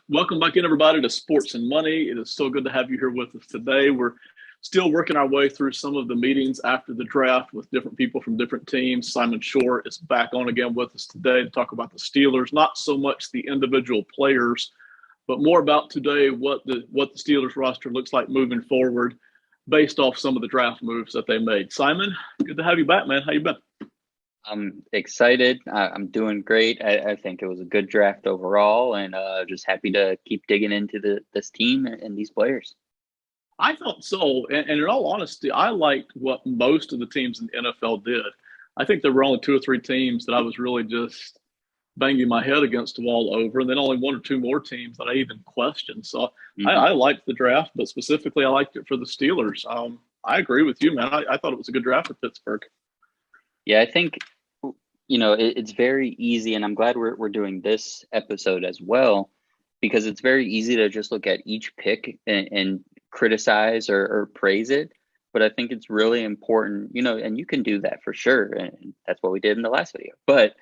Welcome back in, everybody, to Sports and Money. It is so good to have you here with us today. We're still working our way through some of the meetings after the draft with different people from different teams. Simon Shore is back on again with us today to talk about the Steelers, not so much the individual players, but more about today what the Steelers roster looks like moving forward based off some of the draft moves that they made. Simon, good to have you back, man. How you been? I'm excited. I'm doing great. I think it was a good draft overall, and just happy to keep digging into this team and these players. I thought so. And in all honesty, I liked what most of the teams in the NFL did. I think there were only two or three teams that I was really just banging my head against the wall over, and then only one or two more teams that I even questioned. So Hmm. I liked the draft, but specifically, I liked it for the Steelers. I agree with you, man. I thought it was a good draft for Pittsburgh. Yeah, I think it's very easy, and I'm glad we're doing this episode as well because it's very easy to just look at each pick and criticize or praise it. But I think it's really important, and you can do that for sure, and that's what we did in the last video. But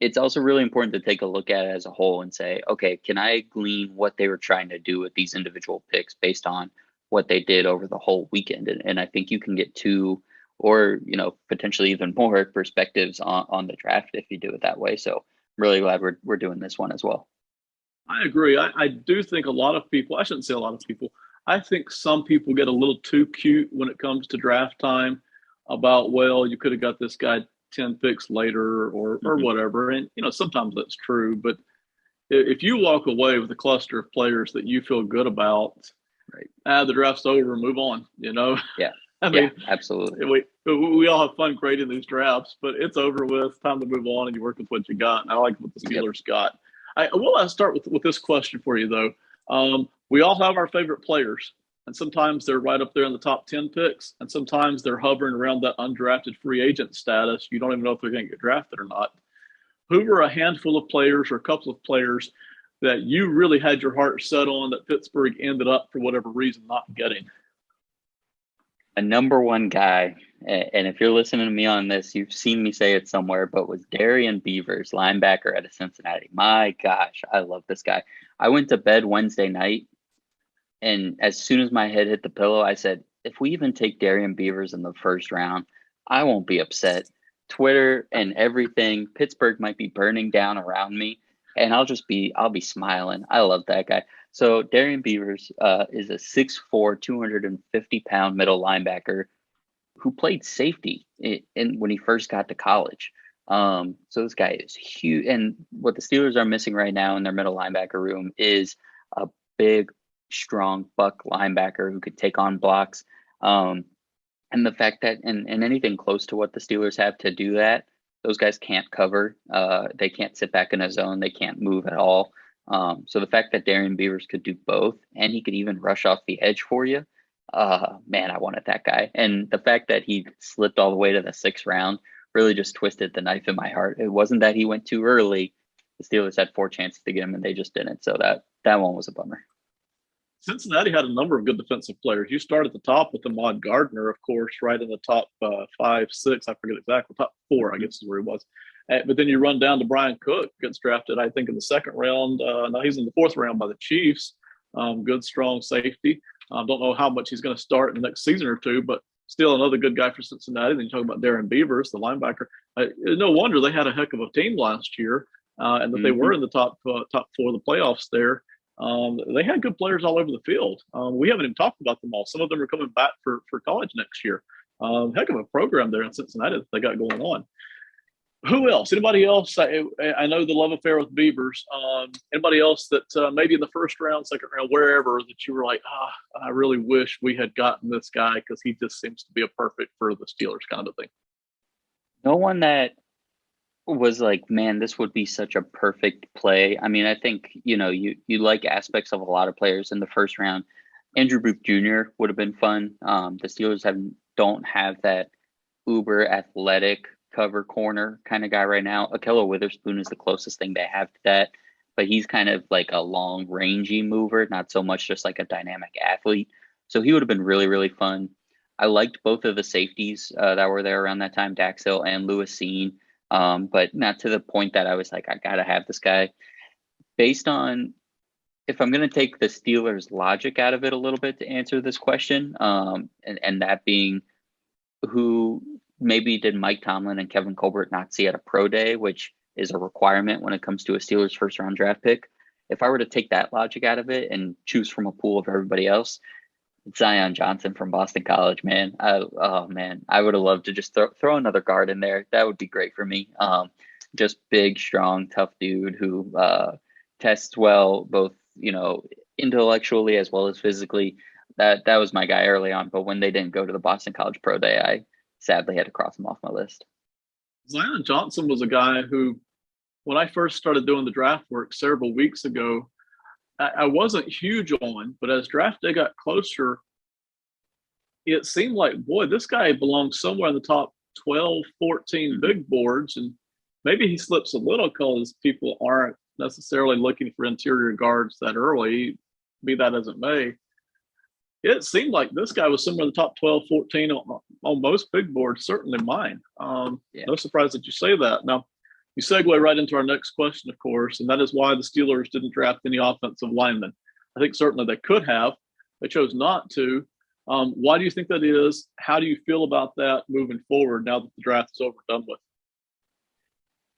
it's also really important to take a look at it as a whole and say, okay, can I glean what they were trying to do with these individual picks based on what they did over the whole weekend? And I think you can get two or, potentially even more perspectives on the draft if you do it that way. So I'm really glad we're doing this one as well. I agree. I do think a lot of people, I shouldn't say a lot of people, I think some people get a little too cute when it comes to draft time about, well, you could have got this guy 10 picks later or Hmm. whatever. And, sometimes that's true. But if you walk away with a cluster of players that you feel good about, Right. the draft's over, move on. Yeah. I Yeah, mean, absolutely. we all have fun creating these drafts, but it's over with. Time to move on, and you work with what you got. And I like what the Yep. Steelers got. I will start with this question for you though. We all have our favorite players, and sometimes they're right up there in the top 10 picks, and sometimes they're hovering around that undrafted free agent status. You don't even know if they're going to get drafted or not. Who were a handful of players or a couple of players that you really had your heart set on that Pittsburgh ended up for whatever reason not getting? A number one guy, and if you're listening to me on this, you've seen me say it somewhere, but was Darien Beavers, linebacker out of Cincinnati. My gosh, I love this guy. I went to bed Wednesday night, and as soon as my head hit the pillow, I said, if we even take Darien Beavers in the first round, I won't be upset. Twitter and everything, Pittsburgh might be burning down around me, and I'll be smiling. I love that guy. So Darien Beavers is a 6'4", 250-pound middle linebacker who played safety when he first got to college. So this guy is huge. And what the Steelers are missing right now in their middle linebacker room is a big, strong buck linebacker who could take on blocks. Um, and the fact that and anything close to what the Steelers have to do that, those guys can't cover. They can't sit back in a zone. They can't move at all. So the fact that Darien Beavers could do both and he could even rush off the edge for you, man, I wanted that guy. And the fact that he slipped all the way to the sixth round really just twisted the knife in my heart. It wasn't that he went too early. The Steelers had four chances to get him and they just didn't. So that one was a bummer. Cincinnati had a number of good defensive players. You start at the top with Ahmad Gardner, of course, right in the top five, six. I forget exactly. Top four, I Mhm. guess, is where he was. But then you run down to Brian Cook, gets drafted, I think, in the second round. Now he's in the fourth round by the Chiefs. Good, strong safety. Don't know how much he's going to start in the next season or two, but still another good guy for Cincinnati. Then you talk about Darien Beavers, the linebacker. No wonder they had a heck of a team last year, and that they were Mhm. in the top four of the playoffs there. They had good players all over the field. We haven't even talked about them all. Some of them are coming back for college next year. Heck of a program there in Cincinnati that they got going on. Who else? Anybody else? I know the love affair with Beavers. Anybody else that maybe in the first round, second round, wherever that you were like, I really wish we had gotten this guy because he just seems to be a perfect for the Steelers kind of thing. No one that was like, man, this would be such a perfect play. I mean, I think, you like aspects of a lot of players in the first round. Andrew Booth Jr. would have been fun. The Steelers don't have that uber athletic cover corner kind of guy right now. Akello Witherspoon is the closest thing they have to that, but he's kind of like a long, rangy mover, not so much just like a dynamic athlete. So he would have been really, really fun. I liked both of the safeties that were there around that time, Dax Hill and Lewis Seen, but not to the point that I was like, I gotta have this guy. Based on if I'm going to take the Steelers' logic out of it a little bit to answer this question, and that being who maybe did Mike Tomlin and Kevin Colbert not see at a pro day, which is a requirement when it comes to a Steelers first round draft pick. If I were to take that logic out of it and choose from a pool of everybody else, Zion Johnson from Boston College, man. Oh man, I would have loved to just throw another guard in there. That would be great for me. Just big, strong, tough dude who tests well, both intellectually as well as physically. That was my guy early on. But when they didn't go to the Boston College Pro Day, I sadly had to cross him off my list. Zion Johnson was a guy who, when I first started doing the draft work several weeks ago, I wasn't huge on, but as draft day got closer, it seemed like, boy, this guy belongs somewhere in the top 12, 14 big boards. And maybe he slips a little because people aren't necessarily looking for interior guards that early, be that as it may. It seemed like this guy was somewhere in the top 12, 14 on most big boards, certainly mine. No surprise that you say that. Now, you segue right into our next question, of course, and that is why the Steelers didn't draft any offensive linemen. I think certainly they could have. They chose not to. Why do you think that is? How do you feel about that moving forward now that the draft is over and done with?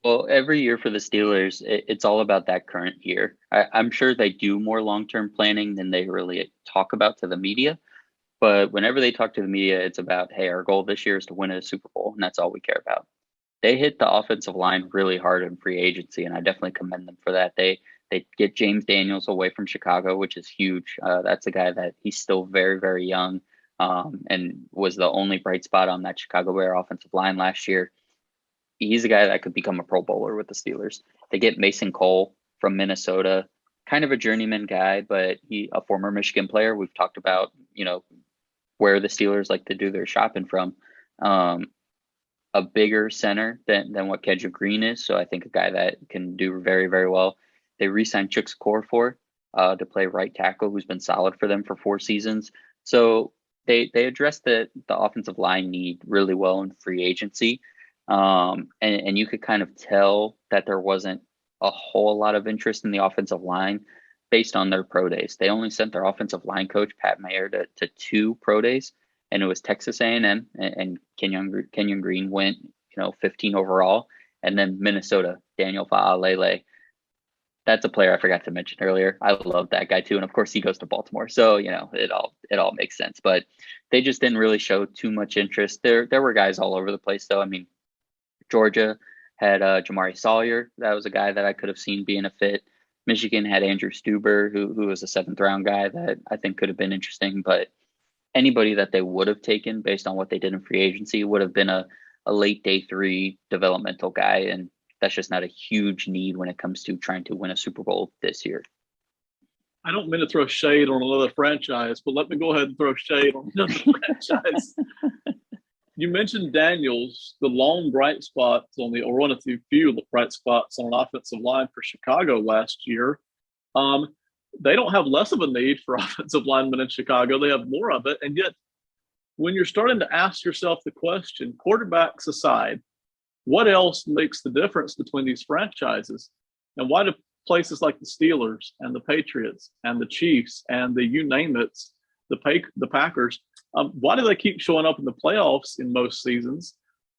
Well, every year for the Steelers, it's all about that current year. I'm sure they do more long-term planning than they really talk about to the media. But whenever they talk to the media, it's about, hey, our goal this year is to win a Super Bowl, and that's all we care about. They hit the offensive line really hard in free agency, and I definitely commend them for that. They get James Daniels away from Chicago, which is huge. That's a guy that he's still very, very young, and was the only bright spot on that Chicago Bear offensive line last year. He's a guy that could become a Pro Bowler with the Steelers. They get Mason Cole from Minnesota, kind of a journeyman guy, but a former Michigan player. We've talked about, where the Steelers like to do their shopping from. A bigger center than what Kendrick Green is. So I think a guy that can do very, very well. They re-signed Chuck Scorfor to play right tackle, who's been solid for them for 4 seasons. So they addressed the offensive line need really well in free agency. And you could kind of tell that there wasn't a whole lot of interest in the offensive line based on their pro days. They only sent their offensive line coach, Pat Mayer, to 2 pro days. And it was Texas A&M and Kenyon Green went, 15 overall. And then Minnesota, Daniel Fa'alele. That's a player I forgot to mention earlier. I love that guy too. And of course he goes to Baltimore. So, it all makes sense. But they just didn't really show too much interest. There were guys all over the place though. I mean, Georgia had Jamari Sawyer. That was a guy that I could have seen being a fit. Michigan had Andrew Stuber, who was a 7th round guy that I think could have been interesting. But anybody that they would have taken based on what they did in free agency would have been a late day 3 developmental guy. And that's just not a huge need when it comes to trying to win a Super Bowl this year. I don't mean to throw shade on another franchise, but let me go ahead and throw shade on another franchise. You mentioned Daniels, the lone bright spots or one of the few bright spots on an offensive line for Chicago last year. They don't have less of a need for offensive linemen in Chicago. They have more of it. And yet, when you're starting to ask yourself the question, quarterbacks aside, what else makes the difference between these franchises? And why do places like the Steelers and the Patriots and the Chiefs and the you name it, the Packers, why do they keep showing up in the playoffs in most seasons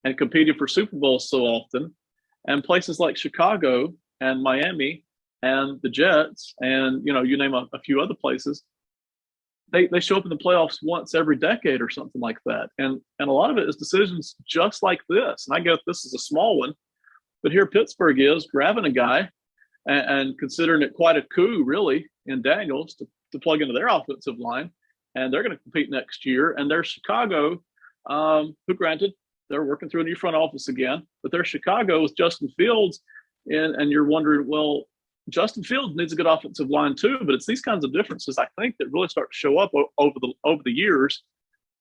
and competing for Super Bowls so often? And places like Chicago and Miami and the Jets and, you name a few other places, they show up in the playoffs once every decade or something like that. And a lot of it is decisions just like this. And I get this is a small one, but here Pittsburgh is grabbing a guy and considering it quite a coup, really, in Daniels to plug into their offensive line. And they're going to compete next year. And there's Chicago, who granted, they're working through a new front office again, but there's Chicago with Justin Fields. And you're wondering, well, Justin Fields needs a good offensive line too, but it's these kinds of differences, I think, that really start to show up over the years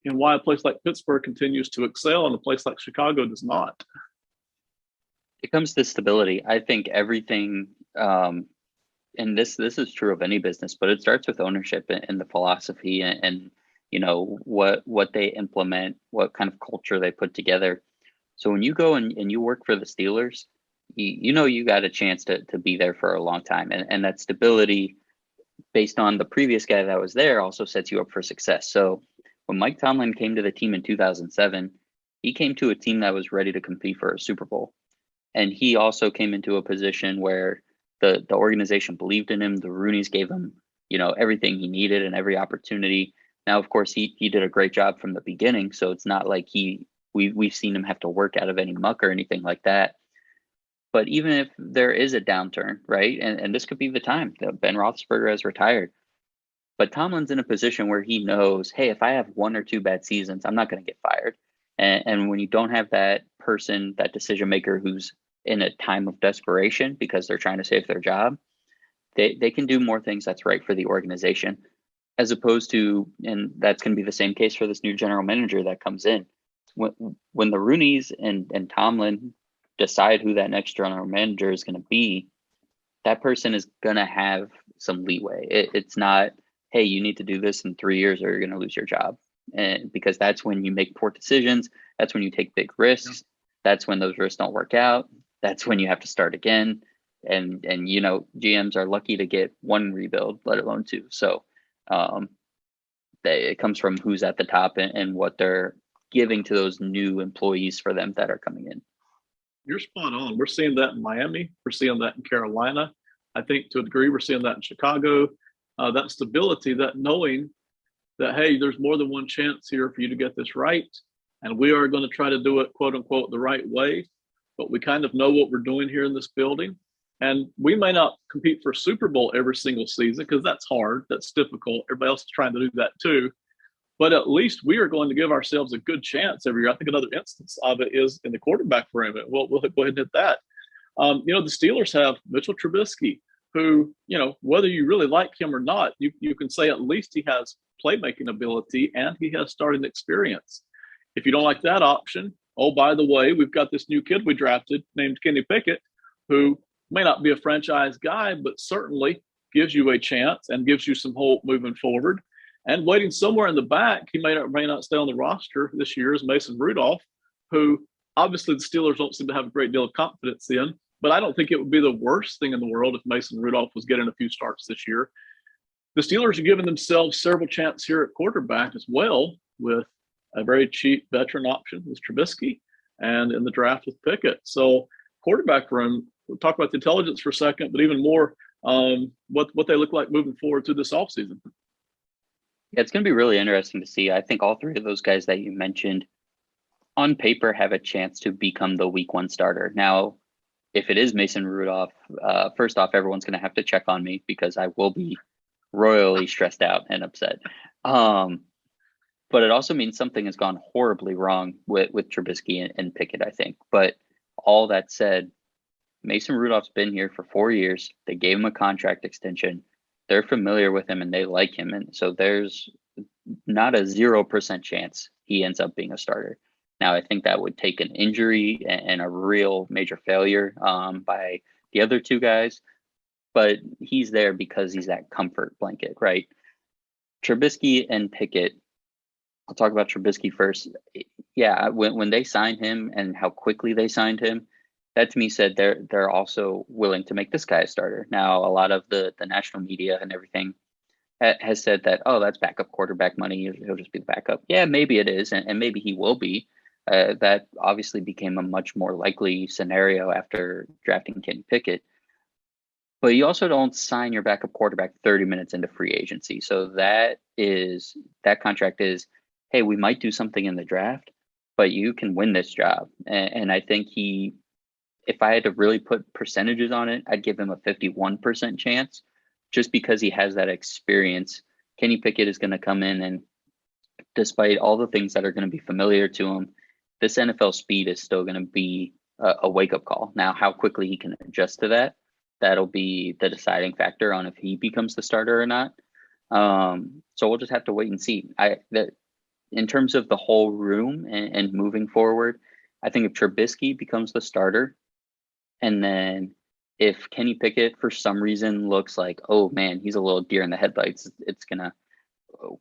and why a place like Pittsburgh continues to excel and a place like Chicago does not. It comes to stability. I think everything, and this is true of any business, but it starts with ownership and the philosophy and what they implement, what kind of culture they put together. So when you go and you work for the Steelers, you got a chance to be there for a long time, and that stability based on the previous guy that was there also sets you up for success. So when Mike Tomlin came to the team in 2007, he came to a team that was ready to compete for a Super Bowl. And he also came into a position where the organization believed in him. The Rooneys gave him, everything he needed and every opportunity. Now, of course, he did a great job from the beginning. So it's not like we've seen him have to work out of any muck or anything like that. But even if there is a downturn, right? And this could be the time that Ben Roethlisberger has retired. But Tomlin's in a position where he knows, hey, if I have one or two bad seasons, I'm not going to get fired. And when you don't have that person, that decision maker who's in a time of desperation because they're trying to save their job, they can do more things that's right for the organization, as opposed to, and that's going to be the same case for this new general manager that comes in. When the Rooneys and Tomlin decide who that next general manager is going to be, that person is going to have some leeway. It's not, hey, you need to do this in 3 years or you're going to lose your job. And because that's when you make poor decisions. That's when you take big risks. That's when those risks don't work out. That's when you have to start again. And GMs are lucky to get one rebuild, let alone two. So it comes from who's at the top and what they're giving to those new employees for them that are coming in. You're spot on. We're seeing that in Miami. We're seeing that in Carolina. I think to a degree we're seeing that in Chicago. That stability, that knowing that, hey, there's more than one chance here for you to get this right. And we are going to try to do it, quote unquote, the right way. But we kind of know what we're doing here in this building. And we may not compete for a Super Bowl every single season because that's hard. That's difficult. Everybody else is trying to do that too. But at least we are going to give ourselves a good chance every year. I think another instance of it is in the quarterback room. We'll go ahead and hit that. The Steelers have Mitchell Trubisky, who, whether you really like him or not, you can say at least he has playmaking ability and he has starting experience. If you don't like that option, oh, by the way, we've got this new kid we drafted named Kenny Pickett, who may not be a franchise guy, but certainly gives you a chance and gives you some hope moving forward. And waiting somewhere in the back, he may not stay on the roster this year, is Mason Rudolph, who obviously the Steelers don't seem to have a great deal of confidence in. But I don't think it would be the worst thing in the world if Mason Rudolph was getting a few starts this year. The Steelers are giving themselves several chances here at quarterback as well, with a very cheap veteran option with Trubisky and in the draft with Pickett. So quarterback room, we'll talk about the intelligence for a second, but even more what they look like moving forward through this offseason. Yeah, it's going to be really interesting to see. I think all three of those guys that you mentioned on paper have a chance to become the week one starter. Now, if it is Mason Rudolph, first off, everyone's going to have to check on me because I will be royally stressed out and upset. But it also means something has gone horribly wrong with Trubisky and Pickett, I think. But all that said, Mason Rudolph's been here for 4 years. They gave him a contract extension. They're familiar with him and they like him. And so there's not a 0% chance he ends up being a starter. Now, I think that would take an injury and a real major failure by the other two guys. But he's there because he's that comfort blanket, right? Trubisky and Pickett, I'll talk about Trubisky first. Yeah, when they signed him and how quickly they signed him, that to me said they're also willing to make this guy a starter. Now, a lot of the national media and everything has said that, oh, that's backup quarterback money. He'll just be the backup. Yeah, maybe it is, and maybe he will be. That obviously became a much more likely scenario after drafting Kenny Pickett. But you also don't sign your backup quarterback 30 minutes into free agency. So that contract is, hey, we might do something in the draft, but you can win this job. And I think if I had to really put percentages on it, I'd give him a 51% chance just because he has that experience. Kenny Pickett is going to come in and despite all the things that are going to be familiar to him, this NFL speed is still going to be a wake-up call. Now, how quickly he can adjust to that, that'll be the deciding factor on if he becomes the starter or not. So we'll just have to wait and see. In terms of the whole room and moving forward, I think if Trubisky becomes the starter, and then if Kenny Pickett for some reason looks like, oh man, he's a little deer in the headlights,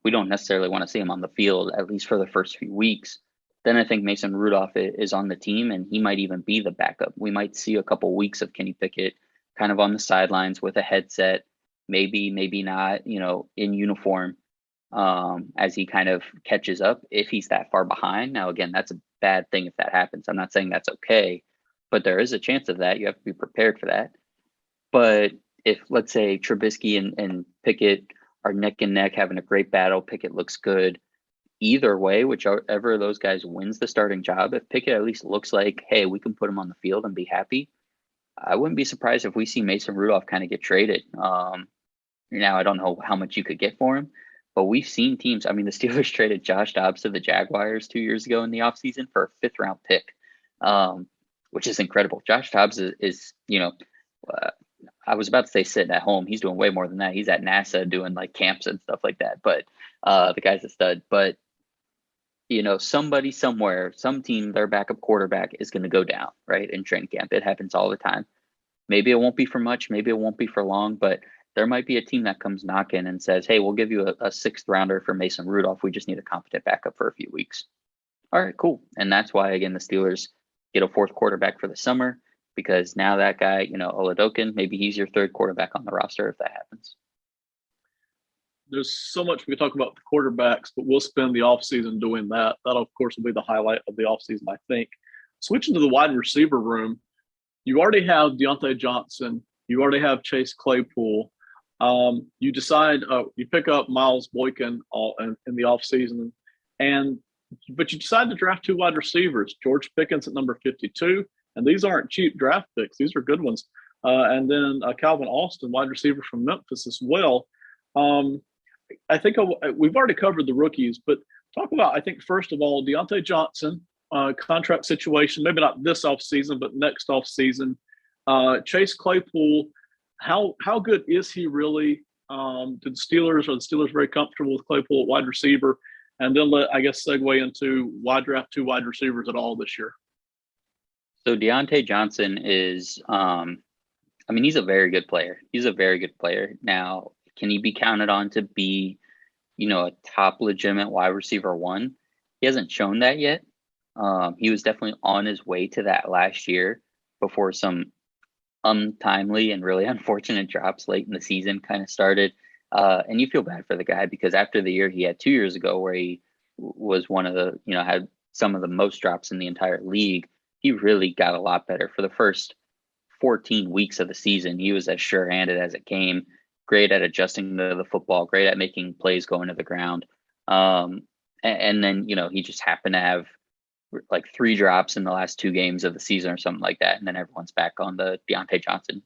we don't necessarily want to see him on the field, at least for the first few weeks. Then I think Mason Rudolph is on the team and he might even be the backup. We might see a couple weeks of Kenny Pickett kind of on the sidelines with a headset, maybe not, in uniform, as he kind of catches up if he's that far behind. Now, again, that's a bad thing if that happens. I'm not saying that's okay, but there is a chance of that. You have to be prepared for that. But if, let's say, Trubisky and Pickett are neck and neck having a great battle, Pickett looks good. Either way, whichever of those guys wins the starting job, if Pickett at least looks like, hey, we can put him on the field and be happy, I wouldn't be surprised if we see Mason Rudolph kind of get traded. Now, I don't know how much you could get for him, but we've seen teams. I mean, the Steelers traded Josh Dobbs to the Jaguars 2 years ago in the offseason for a fifth-round pick, which is incredible. Josh Dobbs is I was about to say sitting at home. He's doing way more than that. He's at NASA doing like camps and stuff like that. But the guy's a stud. But somebody somewhere, some team, their backup quarterback is going to go down, right, in training camp. It happens all the time. Maybe it won't be for much. Maybe it won't be for long. But there might be a team that comes knocking and says, hey, we'll give you a sixth rounder for Mason Rudolph. We just need a competent backup for a few weeks. All right, cool. And that's why, again, the Steelers get a fourth quarterback for the summer, because now that guy, Oladokin, maybe he's your third quarterback on the roster if that happens. There's so much we can talk about the quarterbacks, but we'll spend the offseason doing that. That, of course, will be the highlight of the offseason, I think. Switching to the wide receiver room, you already have Deontay Johnson. You already have Chase Claypool. You decide you pick up Miles Boykin in the offseason, but you decide to draft two wide receivers, George Pickens at number 52, and these aren't cheap draft picks. These are good ones. And then Calvin Austin, wide receiver from Memphis as well. I think we've already covered the rookies, but talk about, I think, first of all, Deontay Johnson, contract situation, maybe not this offseason, but next offseason. Chase Claypool, how good is he really? Are the Steelers very comfortable with Claypool at wide receiver? And then segue into why draft two wide receivers at all this year. So Deontay Johnson is, he's a very good player. He's a very good player. Now, can he be counted on to be, a top legitimate wide receiver one? He hasn't shown that yet. He was definitely on his way to that last year before some untimely and really unfortunate drops late in the season kind of started. And you feel bad for the guy, because after the year he had 2 years ago where he was one of the, had some of the most drops in the entire league, he really got a lot better. For the first 14 weeks of the season, he was as sure-handed as it came, great at adjusting to the football, great at making plays going to the ground. And then, he just happened to have like 3 drops in the last 2 games of the season or something like that. And then everyone's back on the Deontay Johnson,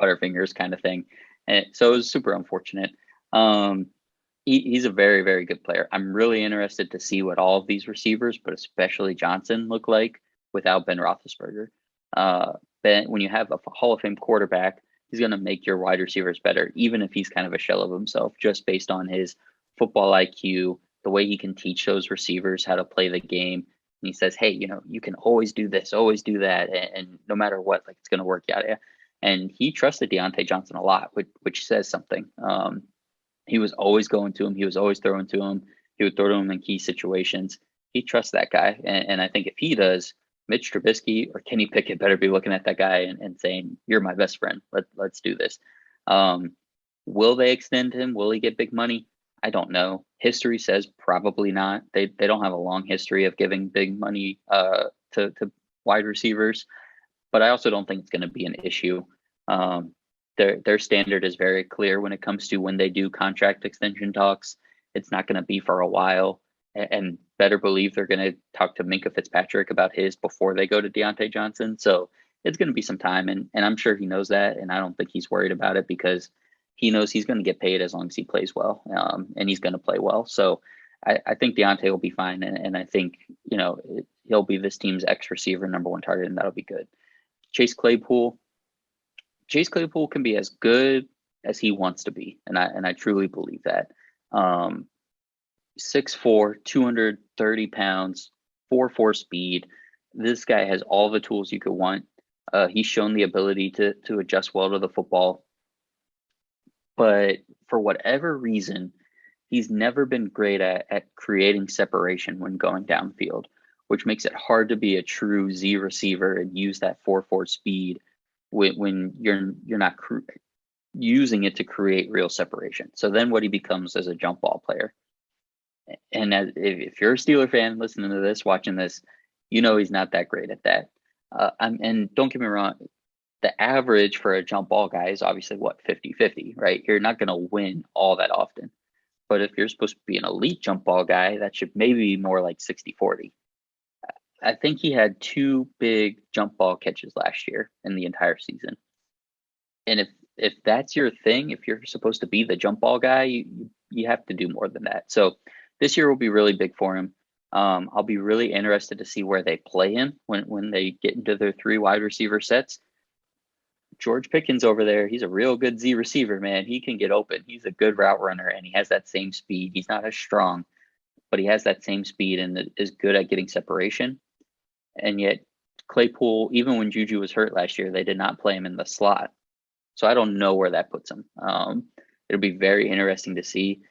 butterfingers kind of thing. And so it was super unfortunate. He's a very, very good player. I'm really interested to see what all of these receivers, but especially Johnson, look like without Ben Roethlisberger. When you have a Hall of Fame quarterback, he's going to make your wide receivers better, even if he's kind of a shell of himself, just based on his football IQ, the way he can teach those receivers how to play the game. And he says, hey, you can always do this, always do that. And no matter what, like, it's going to work out. And he trusted Deontay Johnson a lot, which says something. He was always going to him. He was always throwing to him. He would throw to him in key situations. He trusts that guy. And I think if he does, Mitch Trubisky or Kenny Pickett better be looking at that guy and saying, you're my best friend. Let's do this. Will they extend him? Will he get big money? I don't know. History says probably not. They don't have a long history of giving big money to wide receivers, but I also don't think it's going to be an issue. Their standard is very clear when it comes to when they do contract extension talks. It's not going to be for a while, and better believe they're going to talk to Minkah Fitzpatrick about his before they go to Deontay Johnson. So it's going to be some time, and I'm sure he knows that, and I don't think he's worried about it, because he knows he's going to get paid as long as he plays well, and he's going to play well. So I think Deontay will be fine, and I think he'll be this team's X receiver, number one target, and that'll be good. Chase Claypool can be as good as he wants to be, and I truly believe that. 6'4", 230 pounds, 4.4 speed. This guy has all the tools you could want. He's shown the ability to adjust well to the football. But for whatever reason, he's never been great at creating separation when going downfield, which makes it hard to be a true Z receiver and use that 4.4 speed when you're not using it to create real separation. So then what he becomes as a jump ball player. And if you're a Steeler fan listening to this, watching this, you know he's not that great at that. And don't get me wrong, the average for a jump ball guy is obviously what, 50-50, right? You're not going to win all that often. But if you're supposed to be an elite jump ball guy, that should maybe be more like 60-40. I think he had 2 big jump ball catches last year in the entire season. And if that's your thing, if you're supposed to be the jump ball guy, you have to do more than that. So this year will be really big for him. I'll be really interested to see where they play him when they get into their 3 wide receiver sets. George Pickens over there, he's a real good Z receiver, man. He can get open. He's a good route runner, and he has that same speed. He's not as strong, but he has that same speed and is good at getting separation. And yet Claypool, even when Juju was hurt last year, they did not play him in the slot. So I don't know where that puts him. It'll be very interesting to see.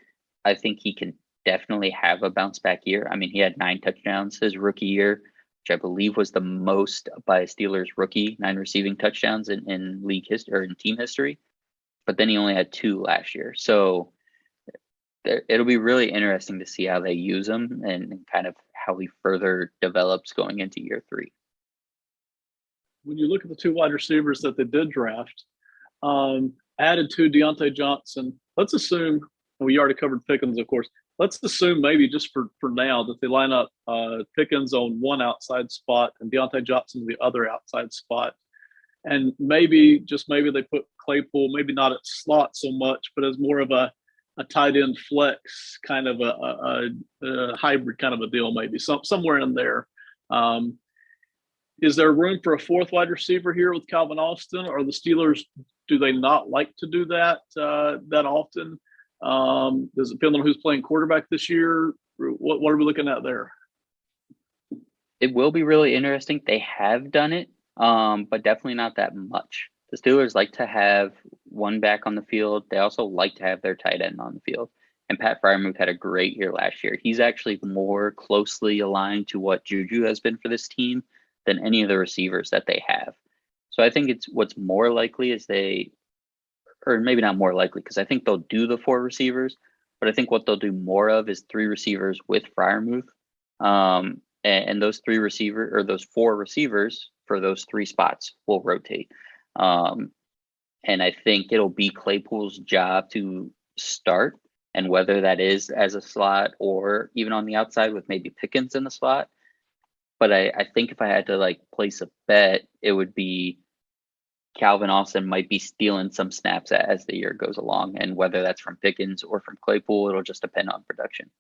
I think he can definitely have a bounce back year. I mean, he had 9 touchdowns his rookie year, which I believe was the most by a Steelers rookie, 9 receiving touchdowns in league history or in team history. But then he only had 2 last year. So it'll be really interesting to see how they use him and kind of how he further develops going into year 3. When you look at the 2 wide receivers that they did draft, added to Deontay Johnson, let's assume, we already covered Pickens, of course. Let's assume maybe just for now that they line up Pickens on one outside spot and Deontay Johnson the other outside spot. And maybe they put Claypool, maybe not at slot so much, but as more of a tight end flex, kind of a hybrid kind of a deal, maybe somewhere in there. Is there room for a 4th wide receiver here with Calvin Austin, or the Steelers, do they not like to do that that often? Does it depend on who's playing quarterback this year? What are we looking at there? It will be really interesting. They have done it, but definitely not that much. The Steelers like to have one back on the field. They also like to have their tight end on the field. And Pat Freiermuth had a great year last year. He's actually more closely aligned to what Juju has been for this team than any of the receivers that they have. So I think it's what's more likely is or maybe not more likely, because I think they'll do the 4 receivers, but I think what they'll do more of is 3 receivers with Freiermuth. And those 4 receivers for those 3 spots will rotate. And I think it'll be Claypool's job to start, and whether that is as a slot or even on the outside with maybe Pickens in the slot. But I think if I had to place a bet, it would be Calvin Austin might be stealing some snaps as the year goes along, and whether that's from Pickens or from Claypool, it'll just depend on production.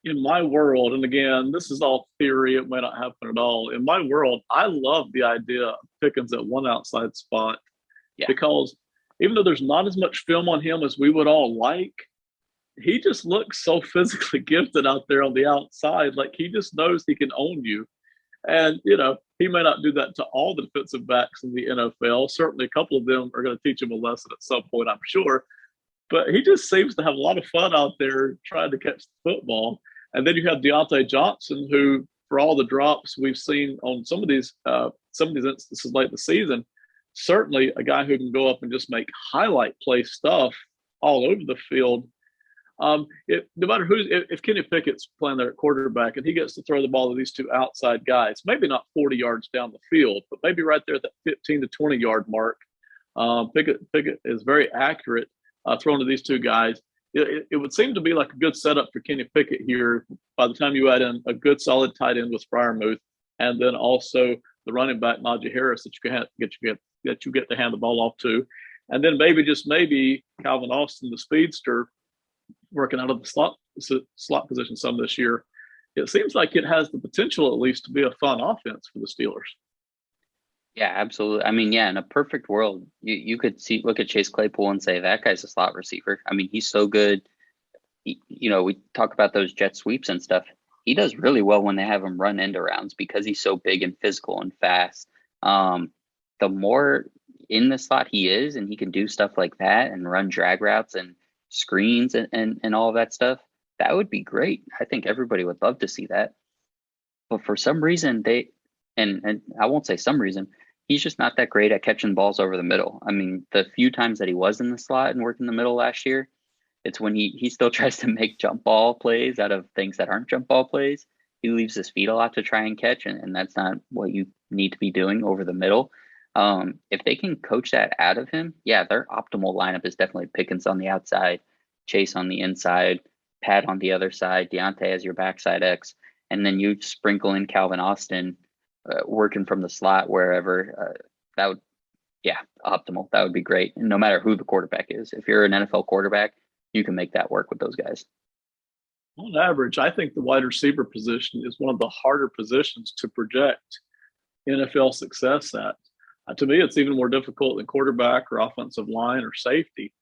In my world, and again, this is all theory, it may not happen at all. In my world, I love the idea of Pickens at one outside spot, because even though there's not as much film on him as we would all like, he just looks so physically gifted out there on the outside. Like, he just knows he can own you. And, he may not do that to all the defensive backs in the NFL. Certainly a couple of them are going to teach him a lesson at some point, I'm sure. But he just seems to have a lot of fun out there trying to catch the football. And then you have Deontay Johnson, who, for all the drops we've seen on some of these instances late in the season, certainly a guy who can go up and just make highlight play stuff all over the field. No matter if Kenny Pickett's playing there at quarterback and he gets to throw the ball to these 2 outside guys, maybe not 40 yards down the field, but maybe right there at that 15 to 20 yard mark, Pickett is very accurate throwing to these 2 guys. It would seem to be like a good setup for Kenny Pickett here by the time you add in a good solid tight end with Freiermuth, and then also the running back Najee Harris that you get to hand the ball off to, and then maybe Calvin Austin, the speedster, working out of the slot position some this year. It seems like it has the potential at least to be a fun offense for the Steelers. Yeah, absolutely. I mean, in a perfect world, you could look at Chase Claypool and say that guy's a slot receiver. I mean, he's so good. We talk about those jet sweeps and stuff. He does really well when they have him run end arounds because he's so big and physical and fast. The more in the slot he is, and he can do stuff like that and run drag routes and screens and all of that stuff, that would be great. I think everybody would love to see that. But for some reason and I won't say some reason, he's just not that great at catching balls over the middle. I mean, the few times that he was in the slot and worked in the middle last year, it's when he still tries to make jump ball plays out of things that aren't jump ball plays. He leaves his feet a lot to try and catch, and that's not what you need to be doing over the middle. If they can coach that out of him, yeah, their optimal lineup is definitely Pickens on the outside, Chase on the inside, Pat on the other side, Deontay as your backside X, and then you sprinkle in Calvin Austin working from the slot wherever. That would, yeah, optimal. That would be great. And no matter who the quarterback is, if you're an NFL quarterback, you can make that work with those guys. On average, I think the wide receiver position is one of the harder positions to project NFL success at. To me, it's even more difficult than quarterback or offensive line or safety.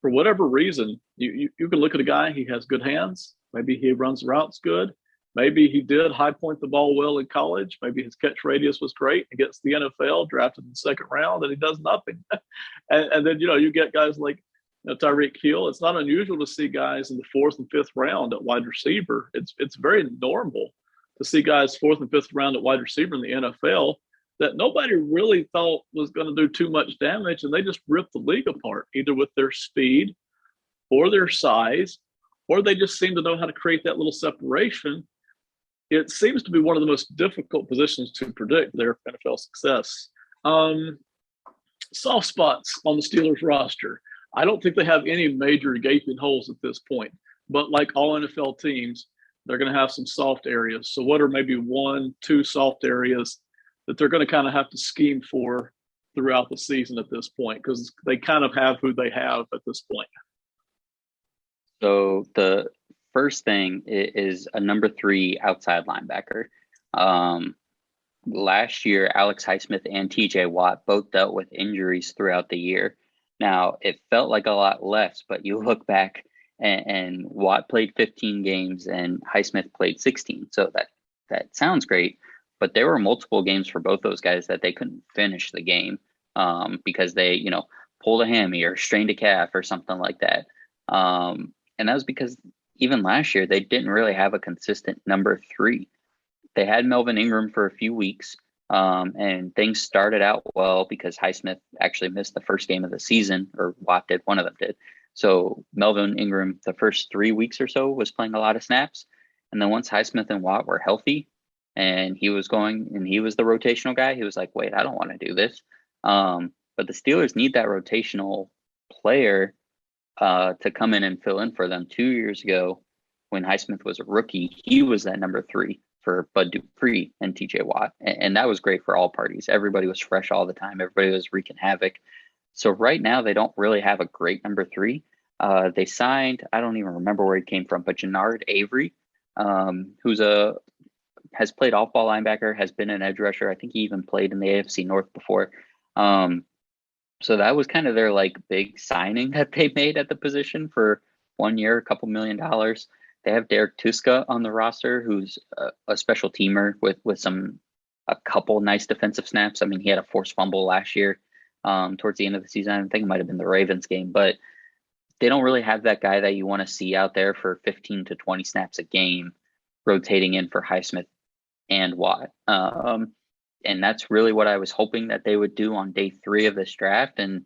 For whatever reason, you can look at a guy, he has good hands. Maybe he runs routes good. Maybe he did high point the ball well in college. Maybe his catch radius was great. He gets the NFL, drafted in the second round, and he does nothing. and then, you get guys like Tyreek Hill. It's not unusual to see guys in the fourth and fifth round at wide receiver. It's very normal to see guys fourth and fifth round at wide receiver in the NFL that nobody really thought was going to do too much damage, and they just ripped the league apart, either with their speed or their size, or they just seem to know how to create that little separation. It seems to be one of the most difficult positions to predict their NFL success. Soft spots on the Steelers roster. I don't think they have any major gaping holes at this point, but like all NFL teams, they're going to have some soft areas. So what are maybe 1-2 soft areas that they're going to kind of have to scheme for throughout the season at this point, because they kind of have who they have at this point? So the first thing is a number 3 outside linebacker. Last year, Alex Highsmith and TJ Watt both dealt with injuries throughout the year. Now, it felt like a lot less, but you look back and Watt played 15 games and Highsmith played 16. So that sounds great, but there were multiple games for both those guys that they couldn't finish the game because they, pulled a hammy or strained a calf or something like that. And that was because even last year, they didn't really have a consistent number 3. They had Melvin Ingram for a few weeks, and things started out well because Highsmith actually missed the first game of the season, or Watt did, one of them did. So Melvin Ingram, the first 3 weeks or so, was playing a lot of snaps. And then once Highsmith and Watt were healthy and he was the rotational guy, he was like, wait, I don't want to do this. But the Steelers need that rotational player to come in and fill in for them. 2 years ago, when Highsmith was a rookie, he was that number 3 for Bud Dupree and TJ Watt. And that was great for all parties. Everybody was fresh all the time. Everybody was wreaking havoc. So right now, they don't really have a great number 3. They signed, I don't even remember where he came from, but Jannard Avery, who's has played off-ball linebacker, has been an edge rusher. I think he even played in the AFC North before. So that was kind of their big signing that they made at the position for 1 year, a couple $1 million. They have Derek Tuska on the roster, who's a special teamer with a couple nice defensive snaps. I mean, he had a forced fumble last year towards the end of the season. I think it might have been the Ravens game, but they don't really have that guy that you want to see out there for 15 to 20 snaps a game, rotating in for Highsmith and Watt. And that's really what I was hoping that they would do on day 3 of this draft. And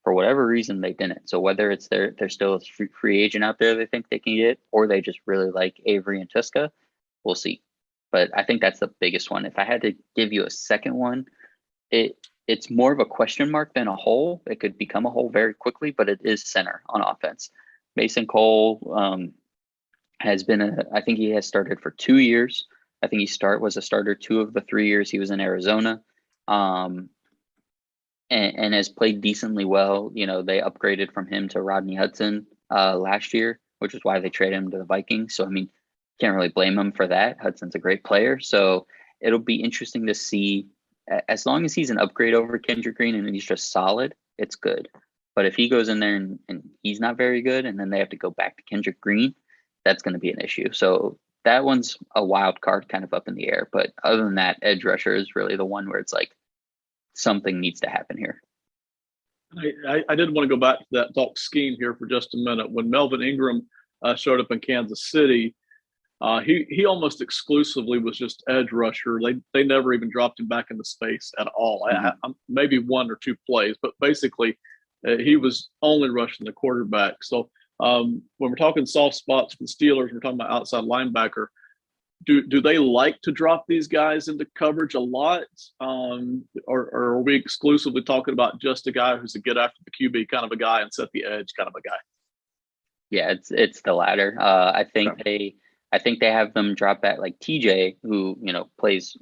for whatever reason, they didn't. So whether it's they're still a free agent out there they think they can get, or they just really like Avery and Tuska, we'll see. But I think that's the biggest one. If I had to give you a second one, it's more of a question mark than a hole. It could become a hole very quickly, but it is center on offense. Mason Cole has been I think he has started for 2 years. I think he was a starter 2 of the 3 years he was in Arizona, and has played decently well. They upgraded from him to Rodney Hudson last year, which is why they traded him to the Vikings. So, I mean, can't really blame him for that. Hudson's a great player. So it'll be interesting to see. As long as he's an upgrade over Kendrick Green and he's just solid, it's good. But if he goes in there and he's not very good, and then they have to go back to Kendrick Green, that's going to be an issue. So that one's a wild card, kind of up in the air. But other than that, edge rusher is really the one where it's like something needs to happen here. I did want to go back to that talk scheme here for just a minute. When Melvin Ingram showed up in Kansas City, He almost exclusively was just edge rusher. They never even dropped him back into space at all. Maybe one or two plays, but basically he was only rushing the quarterback. So when we're talking soft spots for the Steelers, we're talking about outside linebacker. Do they like to drop these guys into coverage a lot, or are we exclusively talking about just a guy who's a get after the QB kind of a guy and set the edge kind of a guy? Yeah, it's the latter. I think they have them drop back like TJ, who plays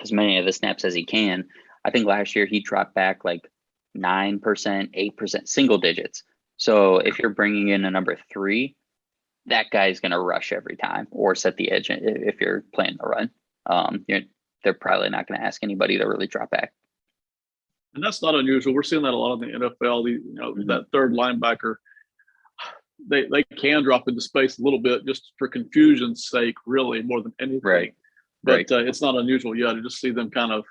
as many of the snaps as he can. I think last year he dropped back like 9%, 8%, single digits. So if you're bringing in a number 3, that guy's going to rush every time or set the edge if you're playing the run. They're probably not going to ask anybody to really drop back. And that's not unusual. We're seeing that a lot in the NFL. That third linebacker, they can drop into space a little bit just for confusion's sake, really, more than anything. Right. But it's not unusual, to just see them kind of,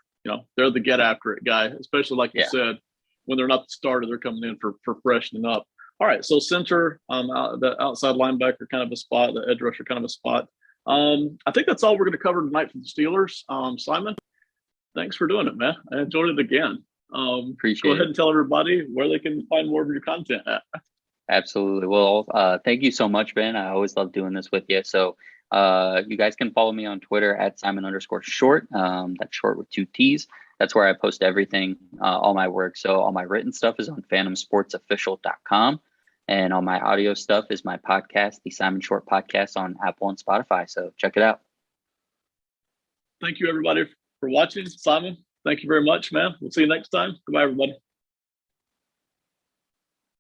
they're the get after it guy, especially like you said, when they're not the starter, they're coming in for freshening up. All right, so center, the outside linebacker kind of a spot, the edge rusher kind of a spot. I think that's all we're going to cover tonight for the Steelers. Simon, thanks for doing it, man. I enjoyed it again. Appreciate Go ahead and tell everybody where they can find more of your content at. Absolutely. Well, thank you so much, Ben. I always love doing this with you. So you guys can follow me on Twitter at Simon_short. That's short with 2 T's. That's where I post everything, all my work. So all my written stuff is on phantomsportsofficial.com. And all my audio stuff is my podcast, the Simon Short Podcast on Apple and Spotify. So check it out. Thank you, everybody, for watching. Simon, thank you very much, man. We'll see you next time. Goodbye, everybody.